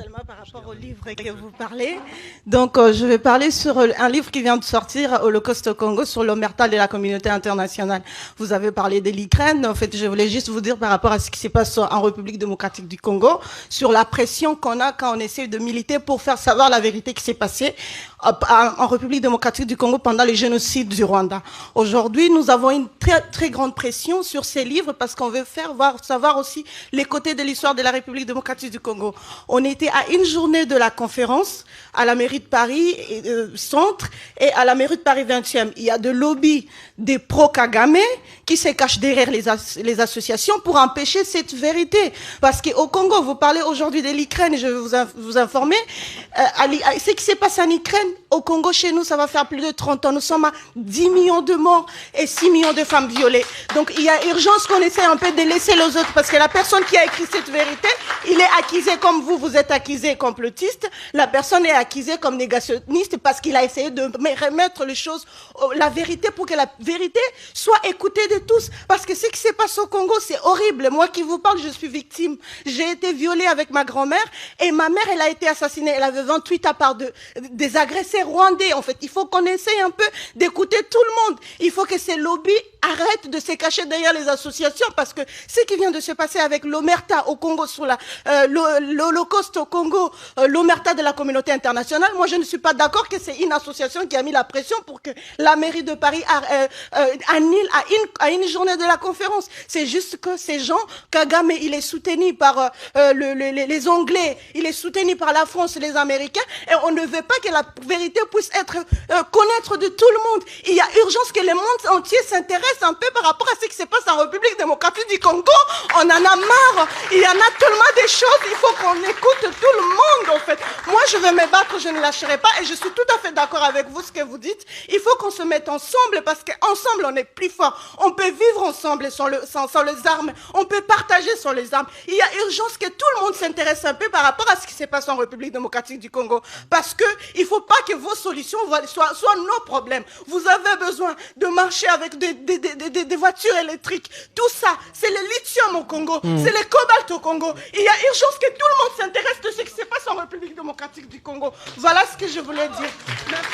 Selma, par rapport au livre que vous parlez. Donc, je vais parler sur un livre qui vient de sortir, Holocauste au Congo, sur l'omerta de la communauté internationale. Vous avez parlé de l'Ukraine. En fait, je voulais juste vous dire par rapport à ce qui se passe en République démocratique du Congo, sur la pression qu'on a quand on essaie de militer pour faire savoir la vérité qui s'est passée en République démocratique du Congo pendant le génocide du Rwanda. Aujourd'hui, nous avons une très, très grande pression sur ces livres parce qu'on veut faire savoir aussi les côtés de l'histoire de la République démocratique du Congo. On était à une journée de la conférence à la mairie de Paris Centre et à la mairie de Paris 20e. Il y a des lobbies des pro-Kagame qui se cachent derrière les associations pour empêcher cette vérité. Parce qu'au Congo, vous parlez aujourd'hui de l'Ukraine, je vais vous informer, ce qui s'est passé en Ukraine, au Congo, chez nous, ça va faire plus de 30 ans. Nous sommes à 10 millions de morts et 6 millions de femmes violées. Donc, il y a urgence qu'on essaie un peu de laisser les autres, parce que la personne qui a écrit cette vérité, il est accusé comme vous êtes accusé complotiste. La personne est accusée comme négationniste parce qu'il a essayé de remettre les choses, la vérité, pour que la vérité soit écoutée de tous. Parce que ce qui se passe au Congo, c'est horrible. Moi qui vous parle, je suis victime. J'ai été violée avec ma grand-mère et ma mère, elle a été assassinée. Elle avait 28 à part des agressés rwandais. En fait, il faut qu'on essaye un peu d'écouter tout le monde. Il faut que ces lobbies arrêtent de se cacher derrière les associations, parce que ce qui vient de se passer avec l'omerta au Congo, sur l'Holocauste au Congo, l'omerta de la communauté internationale, moi je ne suis pas d'accord que c'est une association qui a mis la pression pour que la mairie de Paris annule à une journée de la conférence. C'est juste que ces gens, Kagame, il est soutenu par les Anglais, il est soutenu par la France et les Américains, et on ne veut pas que la vérité puisse être connaître de tout le monde. Il y a urgence que le monde entier s'intéresse un peu par rapport à ce qui se passe en République démocratique du Congo. On en a marre. Il y en a tellement de choses. Il faut qu'on écoute tout le monde, en fait. Moi, je vais me battre, je ne lâcherai pas, et je suis tout à fait d'accord avec vous, ce que vous dites. Il faut qu'on se mette ensemble, parce qu'ensemble, on est plus fort. On peut vivre ensemble sans les armes. On peut partager sans les armes. Il y a urgence que tout le monde s'intéresse un peu par rapport à ce qui se passe en République démocratique du Congo. Parce que il faut pas que vos solutions soient nos problèmes. Vous avez besoin de marcher avec des voitures électriques. Tout ça, c'est le lithium au Congo, c'est le cobalt au Congo. Il y a urgence que tout le monde s'intéresse de ce qui se passe en République démocratique du Congo. Voilà ce que je voulais dire. Merci.